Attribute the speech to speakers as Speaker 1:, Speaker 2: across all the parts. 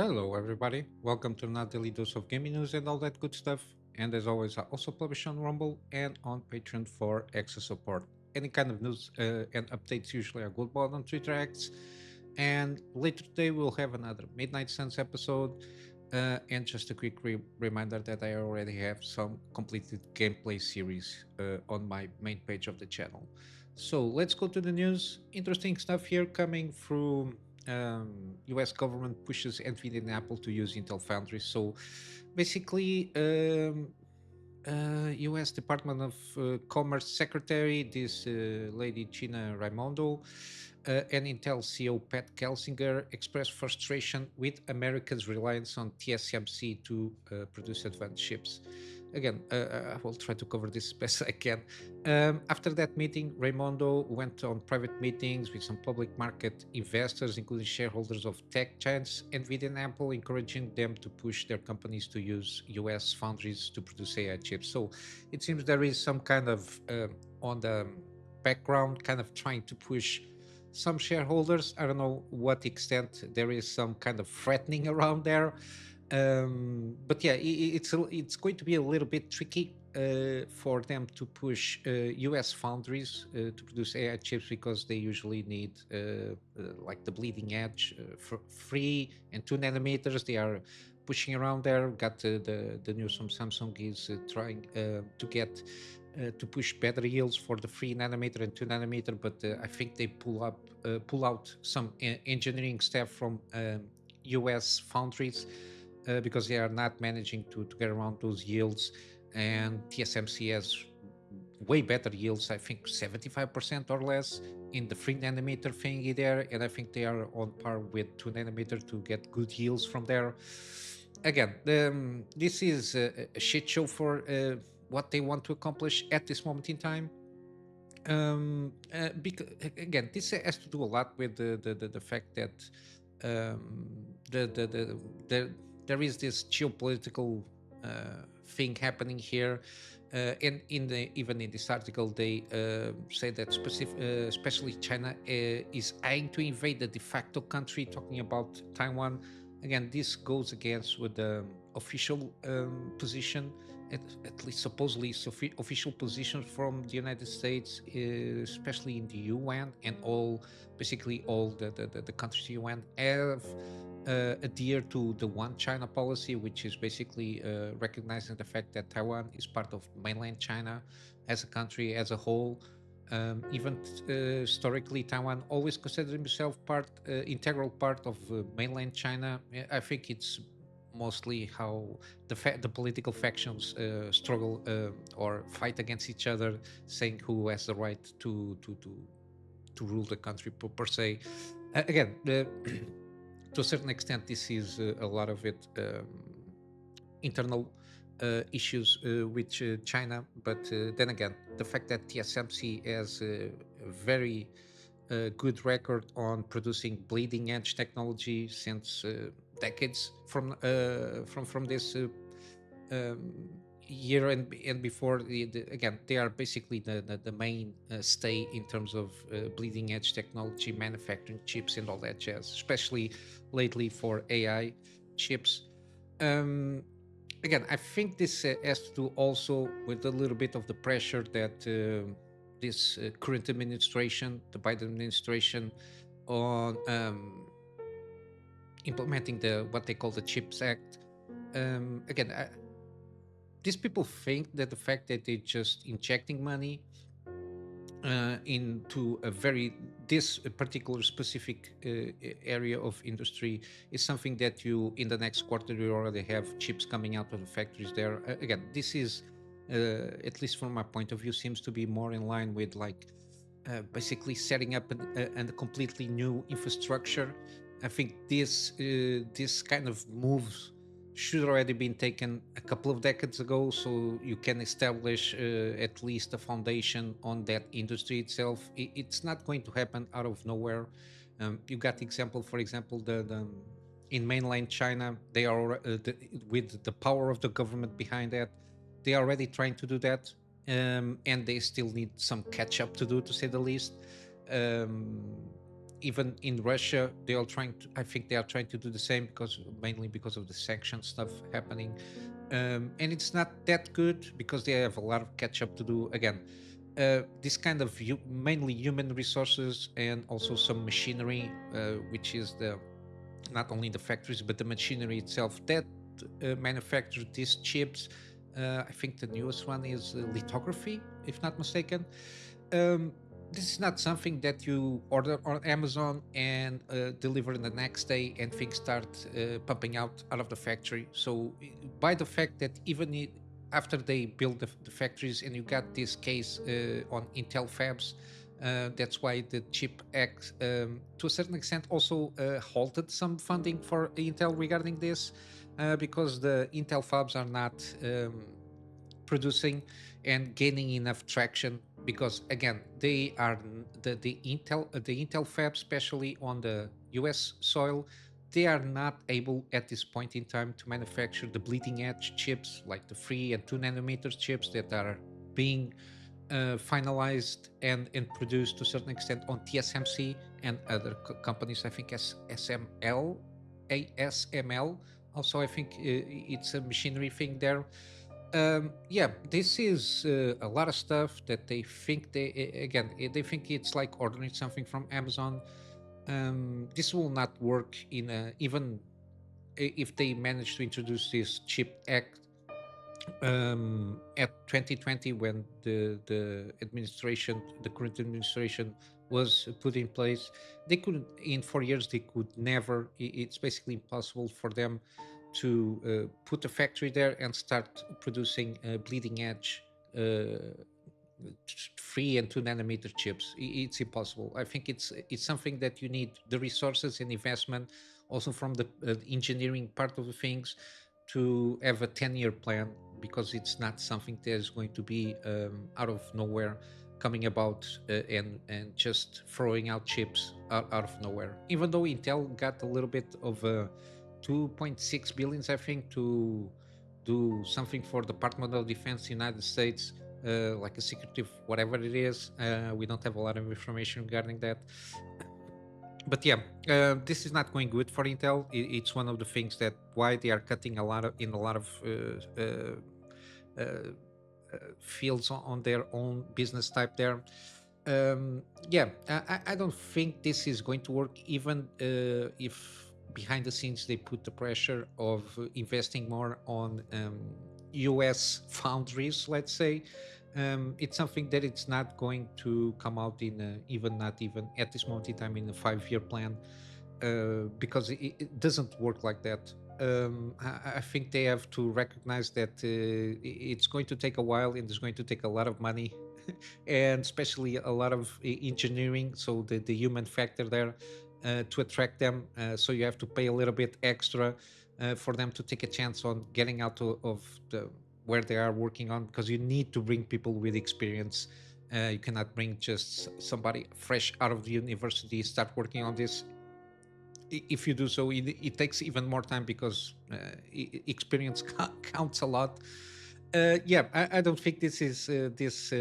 Speaker 1: Hello, everybody. Welcome to another daily dose of gaming news and all that good stuff. And as always, I also publish on Rumble and on Patreon for extra support. Any kind of news and updates usually are good on Twitter X. And later today, we'll have another Midnight Suns episode. And just a quick reminder that I already have some completed gameplay series on my main page of the channel. So let's go to the news. Interesting stuff here coming through US government pushes Nvidia and Apple to use Intel foundries. So basically, US Department of Commerce Secretary, this lady Gina Raimondo, and Intel CEO Pat Gelsinger expressed frustration with America's reliance on TSMC to produce advanced chips. Again, I will try to cover this as best I can. After that meeting, Raimondo went on private meetings with some public market investors, including shareholders of tech giants Nvidia and Apple, encouraging them to push their companies to use US foundries to produce AI chips. So it seems there is some kind of on the background, kind of trying to push some shareholders. I don't know what extent there is some kind of threatening around there, but yeah, it's going to be a little bit tricky for them to push US foundries to produce AI chips because they usually need like the bleeding edge for 3 and 2 nanometers. They are pushing around there. Got the news from Samsung is trying to get to push better yields for the 3 nanometer and 2 nanometer, but I think they pull out some engineering staff from US foundries because they are not managing to get around those yields. And TSMC has way better yields, I think 75% or less in the 3 nanometer thingy there. And I think they are on par with 2 nanometer to get good yields from there. Again, this is a shit show for what they want to accomplish at this moment in time. Because, again, this has to do a lot with the fact that the there is this geopolitical thing happening here. And in the even in this article, they say that especially China is eyeing to invade the de facto country, talking about Taiwan. Again, this goes against with the official position, at least supposedly official position from the United States, especially in the UN and all, basically all the countries UN have adhere to the one China policy, which is basically recognizing the fact that Taiwan is part of mainland China as a country as a whole. Even historically, Taiwan always considered himself integral part of mainland China. I think it's mostly how the political factions struggle or fight against each other, saying who has the right to rule the country per se. Again, to a certain extent, this is a lot of it internal issues with China. But then again, the fact that TSMC has a very good record on producing bleeding edge technology since decades from this um, year and before again, they are basically the main stay in terms of bleeding edge technology, manufacturing chips and all that jazz, especially lately for AI chips. um, Again, I think this has to do also with a little bit of the pressure that this current administration, the Biden administration, on implementing the what they call the Chips Act. Again, these people think that the fact that they're just injecting money into a very this particular specific area of industry is something that you in the next quarter you already have chips coming out of the factories there. Again, this is at least from my point of view seems to be more in line with like basically setting up a completely new infrastructure. I think this kind of moves should already been taken a couple of decades ago, so you can establish at least a foundation on that industry itself. It's not going to happen out of nowhere. You got example, for example, the in mainland China, they are with the power of the government behind that, they are already trying to do that, and they still need some catch up to do, to say the least. Um, even in Russia, they are trying to. I think they are trying to do the same because mainly because of the sanction stuff happening, and it's not that good because they have a lot of catch up to do. Again, this kind of mainly human resources and also some machinery, which is the not only the factories but the machinery itself that manufacture these chips. I think the newest one is lithography, if not mistaken. um, this is not something that you order on Amazon and deliver the next day and things start pumping out of the factory. So by the fact that even after they build the factories and you got this case on Intel Fabs, that's why the Chip Act, to a certain extent, also halted some funding for Intel regarding this, because the Intel fabs are not producing and gaining enough traction, because again they are the Intel fab, especially on the US soil, they are not able at this point in time to manufacture the bleeding edge chips like the 3 and 2 nanometers chips that are being finalized and produced to a certain extent on TSMC and other companies. I think as ASML also, I think it's a machinery thing there. Yeah, this is a lot of stuff that they think again, they think it's like ordering something from Amazon. This will not work in even if they manage to introduce this chip act at 2020, when the administration, the current administration, was put in place. They couldn't, in 4 years they could never, it's basically impossible for them to put a factory there and start producing bleeding edge uh, 3 and 2 nanometer chips. It's impossible. I think it's something that you need the resources and investment also from the engineering part of the things to have a 10-year plan, because it's not something that is going to be out of nowhere coming about and just throwing out chips out of nowhere. Even though Intel got a little bit of 2.6 billions, I think, to do something for Department of Defense United States, like a secretive whatever it is. We don't have a lot of information regarding that, but yeah, this is not going good for Intel. It's one of the things that why they are cutting a lot of in a lot of uh, fields on their own business type there. Yeah, I don't think this is going to work, even if behind the scenes they put the pressure of investing more on US foundries, let's say. It's something that it's not going to come out in even not even at this moment in time in a 5-year plan, because it doesn't work like that. I think they have to recognize that it's going to take a while and it's going to take a lot of money and especially a lot of engineering. So the human factor there to attract them. So you have to pay a little bit extra for them to take a chance on getting out of the where they are working on, because you need to bring people with experience. You cannot bring just somebody fresh out of the university start working on this. If you do so, it takes even more time because experience counts a lot. Yeah, I don't think this is this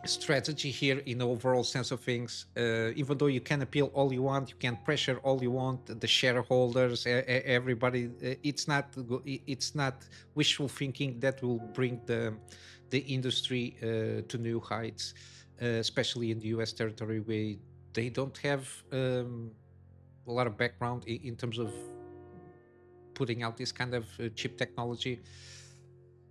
Speaker 1: strategy here in the overall sense of things. Even though you can appeal all you want, you can pressure all you want, the shareholders, everybody. It's not wishful thinking that will bring the industry to new heights, especially in the U.S. territory where they don't have a lot of background in terms of putting out this kind of chip technology.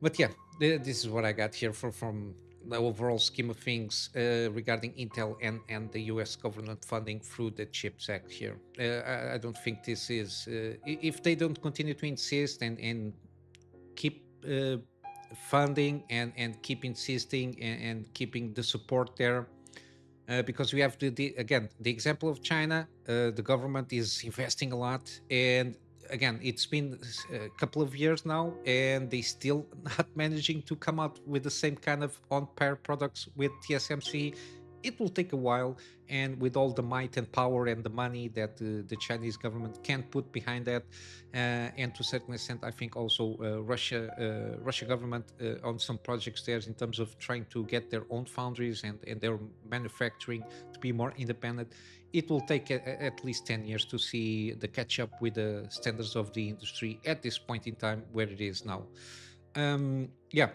Speaker 1: But yeah, this is what I got here from the overall scheme of things regarding Intel and the US government funding through the CHIPS Act here. I don't think this is, if they don't continue to insist and keep funding and keep insisting and keeping the support there, because we have again the example of China. The government is investing a lot, and again, it's been a couple of years now, and they still not managing to come out with the same kind of on-pair products with TSMC it will take a while, and with all the might and power and the money that the Chinese government can put behind that, and to a certain extent, I think also Russia government on some projects there in terms of trying to get their own foundries and their manufacturing to be more independent. It will take at least 10 years to see the catch up with the standards of the industry at this point in time where it is now. Yeah,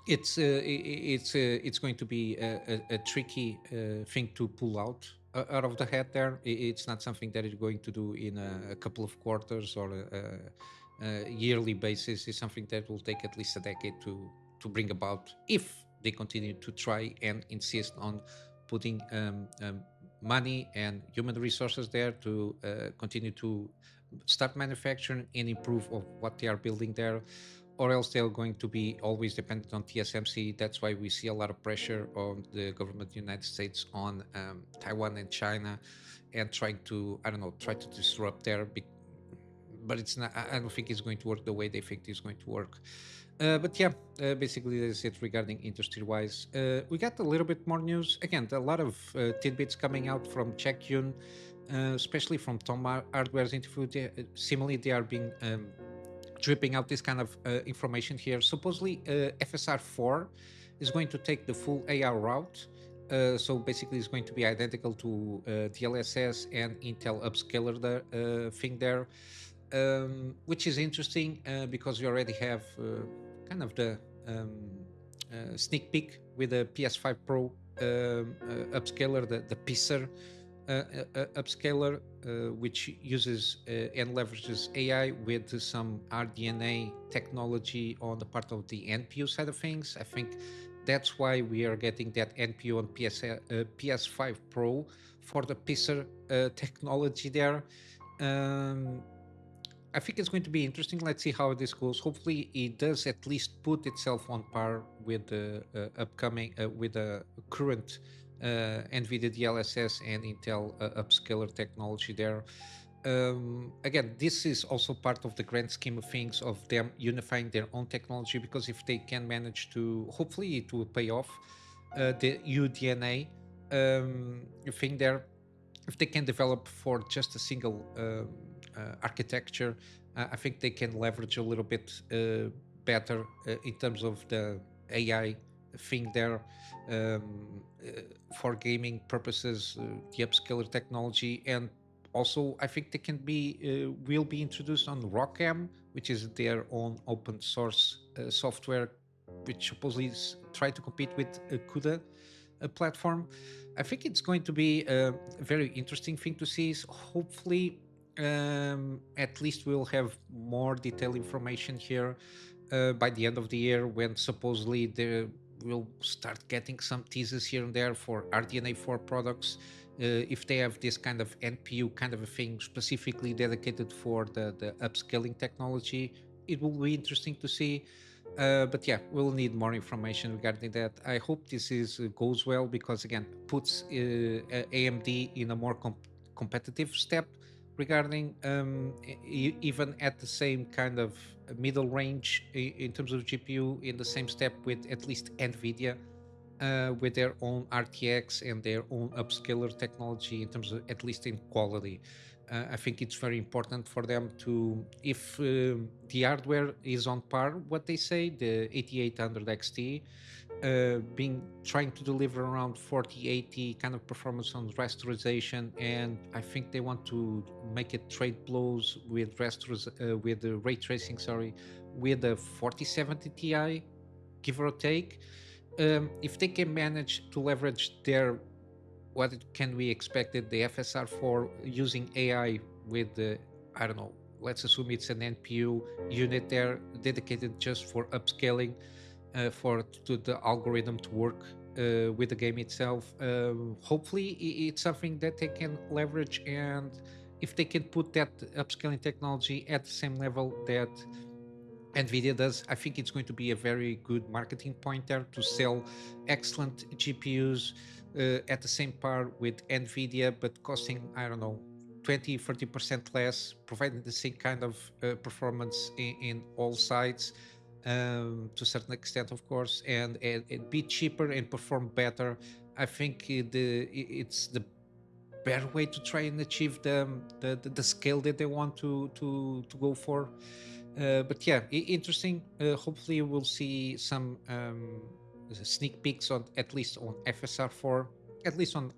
Speaker 1: it's going to be a tricky thing to pull out of the hat there. It's not something that is going to do in a couple of quarters or a yearly basis. It's something that will take at least a decade to bring about if they continue to try and insist on putting money and human resources there to continue to start manufacturing and improve of what they are building there, or else they're going to be always dependent on TSMC. That's why we see a lot of pressure on the government of the United States on Taiwan and China, and trying to, I don't know, try to disrupt there. But it's not. I don't think it's going to work the way they think it's going to work. But yeah, basically that's it regarding industry-wise. We got a little bit more news. Again, a lot of tidbits coming out from Check Yun, especially from Tom Hardware's interview. Similarly, they are being dripping out this kind of information here. Supposedly, FSR 4 is going to take the full AR route. So basically, it's going to be identical to DLSS and Intel upscaler thing there, which is interesting because we already have kind of the sneak peek with the PS5 Pro upscaler, the PISR upscaler, which uses and leverages AI with some RDNA technology on the part of the NPU side of things. I think that's why we are getting that NPU on PS5 Pro for the PISR technology there. I think it's going to be interesting. Let's see how this goes. Hopefully, it does at least put itself on par with the upcoming, with the current NVIDIA DLSS and Intel upscaler technology there. Again, this is also part of the grand scheme of things of them unifying their own technology, because if they can manage to, hopefully it will pay off, the UDNA thing there, if they can develop for just a single architecture, I think they can leverage a little bit better in terms of the AI thing there, for gaming purposes, the upscaler technology. And also I think they can be will be introduced on ROCm, which is their own open source software, which supposedly is try to compete with CUDA platform. I think it's going to be a very interesting thing to see. So hopefully, at least we'll have more detailed information here by the end of the year, when supposedly we'll start getting some teasers here and there for RDNA4 products. If they have this kind of NPU kind of a thing specifically dedicated for the upscaling technology, it will be interesting to see. But yeah, we'll need more information regarding that. I hope this is goes well, because again, puts AMD in a more competitive step regarding even at the same kind of middle range in terms of GPU, in the same step with at least Nvidia with their own RTX and their own upscaler technology, in terms of at least in quality. I think it's very important for them to, if the hardware is on par, what they say, the 8800 XT, being trying to deliver around 4080 kind of performance on rasterization, and I think they want to make it trade blows with with the ray tracing, sorry, with the 4070 Ti, give or take. If they can manage to leverage their, what can we expected, the FSR4 using AI with the, I don't know, let's assume it's an NPU unit there dedicated just for upscaling, for to the algorithm to work with the game itself. Hopefully, it's something that they can leverage, and if they can put that upscaling technology at the same level that Nvidia does, I think it's going to be a very good marketing point there to sell excellent GPUs at the same par with Nvidia, but costing, I don't know, 20-30% less, providing the same kind of performance in all sides. to a certain extent, of course, and be cheaper and perform better. I think it's the better way to try and achieve the scale that they want to go for. But yeah, interesting. Hopefully, we'll see some sneak peeks on at least on FSR4, at least on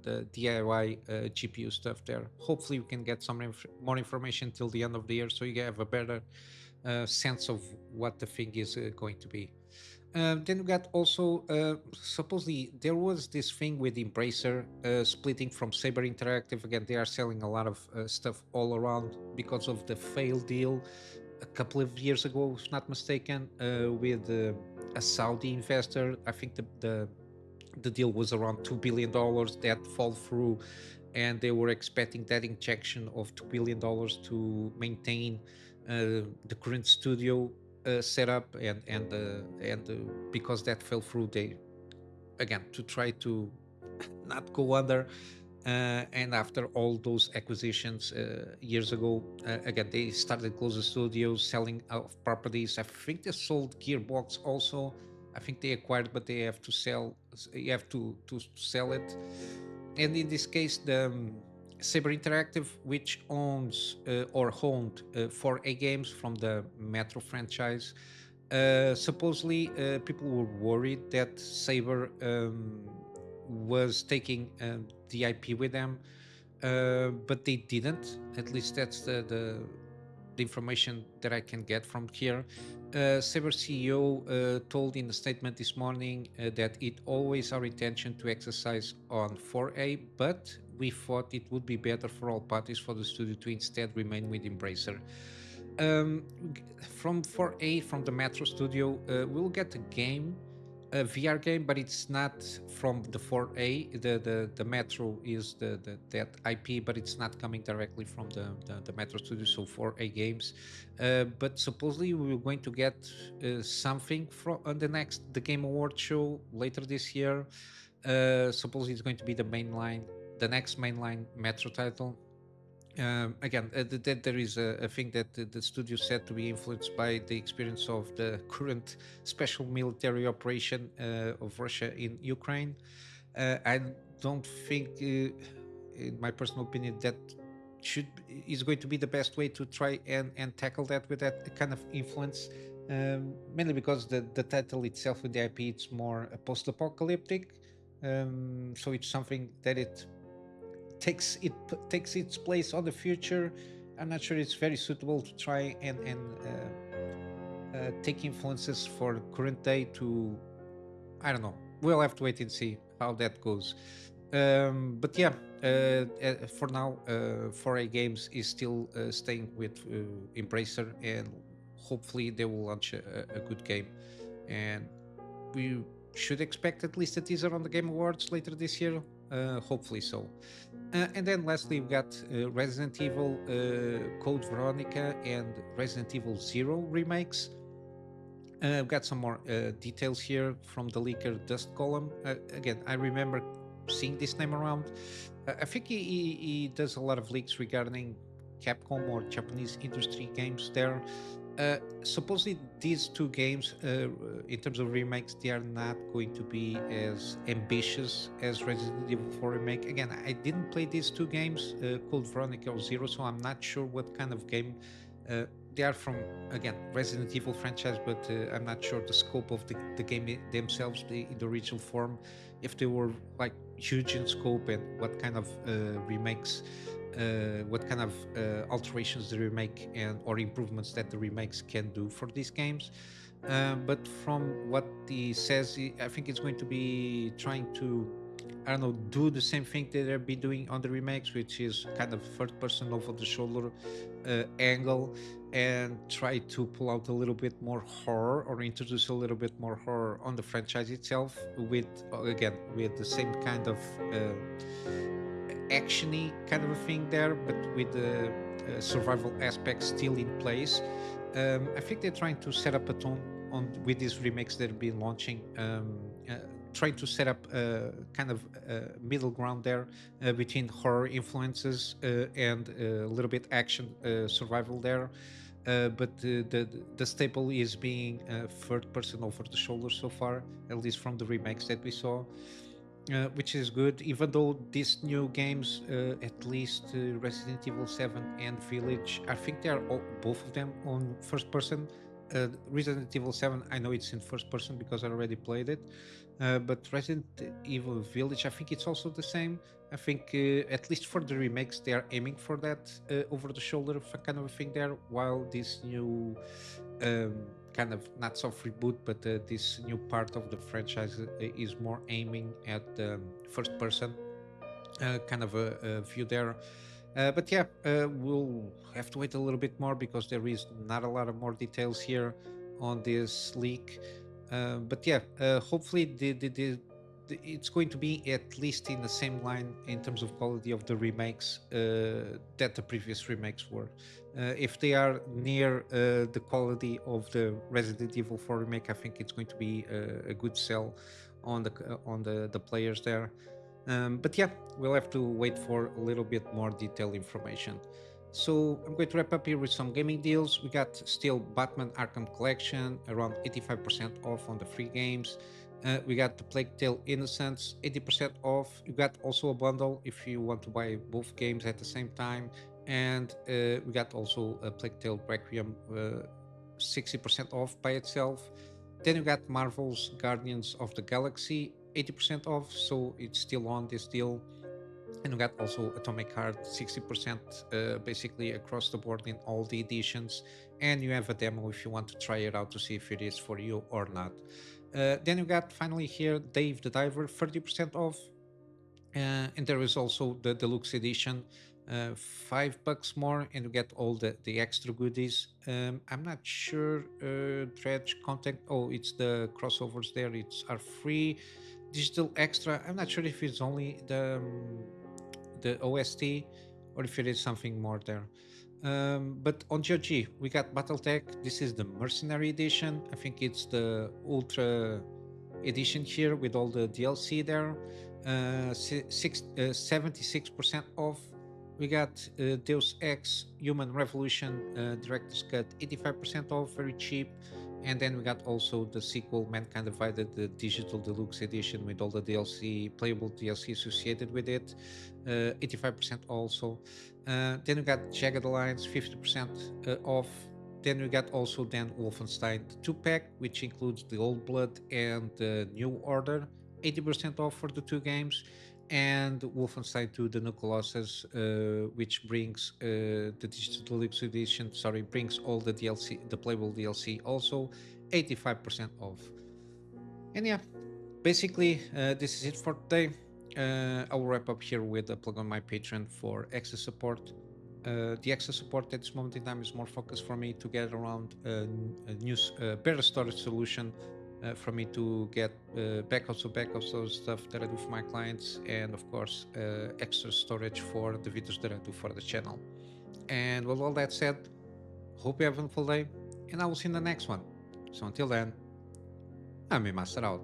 Speaker 1: the DIY GPU stuff there. Hopefully, we can get some more information till the end of the year, so you have a better sense of what the thing is going to be. Then we got also supposedly there was this thing with Embracer splitting from Saber Interactive. Again, they are selling a lot of stuff all around because of the failed deal a couple of years ago, if not mistaken, with a Saudi investor. I think the deal was around $2 billion that fall through, and they were expecting that injection of $2 billion to maintain the current studio setup, and because that fell through, they again to try to not go under. And after all those acquisitions years ago, again they started closing studios, selling off properties. I think they sold Gearbox also. I think they acquired, but they have to sell. You have to sell it. And in this case, the Saber Interactive, which owns or owned 4A games from the Metro franchise, supposedly people were worried that Saber was taking the IP with them, but they didn't. At least that's the information that I can get from here. Saber CEO told in a statement this morning that it always our intention to exercise on 4A, but we thought it would be better for all parties for the studio to instead remain with Embracer. Um, from 4A, from the Metro Studio, we'll get a game, a VR game, but it's not from the 4A. The Metro is that IP, but it's not coming directly from the Metro Studio. So 4A games, but supposedly we are going to get something from on the Game Award show later this year. Supposedly it's going to be the next mainline Metro title. Again, there is a thing that the studio said to be influenced by the experience of the current special military operation of Russia in Ukraine. I don't think, in my personal opinion, that should is going to be the best way to try and tackle that with that kind of influence. Mainly because the title itself with the IP it's more post-apocalyptic, so it's something that takes its place on the future. I'm not sure it's very suitable to try and take influences for current day to. I don't know. We'll have to wait and see how that goes. But yeah, for now, 4A Games is still staying with Embracer, and hopefully they will launch a good game. And we should expect at least a teaser on the Game Awards later this year. Hopefully so. And then lastly, we've got Resident Evil Code Veronica and Resident Evil Zero remakes. I've got some more details here from the leaker Dust Column. Again, I remember seeing this name around. I think he does a lot of leaks regarding Capcom or Japanese industry games there. Supposedly, these two games, in terms of remakes, they are not going to be as ambitious as Resident Evil 4 remake. Again, I didn't play these two games, Code Veronica or Zero, so I'm not sure what kind of game they are from. Again, Resident Evil franchise, but I'm not sure the scope of the game themselves, in the original form, if they were like huge in scope, and what kind of remakes, what kind of alterations the remake and or improvements that the remakes can do for these games. But from what he says, I think it's going to be trying to, I don't know, do the same thing that they've been doing on the remakes, which is kind of third person over the shoulder angle, and try to pull out a little bit more horror or introduce a little bit more horror on the franchise itself with, again, with the same kind of actiony kind of a thing there, but with the survival aspect still in place. I think they're trying to set up a tone on with these remakes that have been launching. Trying to set up a kind of middle ground there between horror influences and a little bit action survival there. but the staple is being third person over the shoulder so far, at least from the remakes that we saw, which is good. Even though these new games, at least Resident Evil 7 and Village, I think they are both of them on first person. Resident Evil 7, I know it's in first person because I already played it. But Resident Evil Village, I think it's also the same. I think, at least for the remakes, they are aiming for that over the shoulder kind of a thing there, while this new kind of not soft reboot, but this new part of the franchise is more aiming at first person kind of a view there. But yeah, we'll have to wait a little bit more because there is not a lot of more details here on this leak. But yeah, hopefully it's going to be at least in the same line in terms of quality of the remakes that the previous remakes were. If they are near the quality of the Resident Evil 4 remake, I think it's going to be a good sell on the players there. But yeah, we'll have to wait for a little bit more detailed information. So I'm going to wrap up here with some gaming deals. We got still Batman Arkham Collection around 85% off on the free games. We got the Plague Tale Innocence 80% off. You got also a bundle if you want to buy both games at the same time. And we got also a Plague Tale Requiem 60% off by itself. Then you got Marvel's Guardians of the Galaxy 80% off, so it's still on this deal. And we got also Atomic Heart 60% basically across the board in all the editions. And you have a demo if you want to try it out to see if it is for you or not. Then you got finally here Dave the Diver 30% off. And there is also the deluxe edition, $5 more, and you get all the extra goodies. I'm not sure Dredge content. Oh, it's the crossovers there. It's are free. Digital extra. I'm not sure if it's only the OST or if it is something more there. But on GOG, we got BattleTech. This is the Mercenary Edition. I think it's the Ultra Edition here with all the DLC there. 76% off. We got Deus Ex Human Revolution Director's Cut 85% off, very cheap. And then we got also the sequel Mankind Divided, the digital deluxe edition with all the DLC, playable DLC associated with it, 85% also. Then we got Jagged Alliance 50% off. Then we got also then Wolfenstein the 2-pack, which includes the Old Blood and the New Order, 80% off for the two games, and Wolfenstein 2 the New Colossus, which brings the digital deluxe edition, sorry, brings all the DLC, the playable DLC also, 85% off. And yeah, basically this is it for today. I will wrap up here with a plug on my Patreon for extra support. The extra support at this moment in time is more focused for me to get around a new, better storage solution for me to get backups of stuff that I do for my clients, and of course extra storage for the videos that I do for the channel. And with all that said, hope you have a wonderful day, and I will see you in the next one. So until then, I'm a Master out.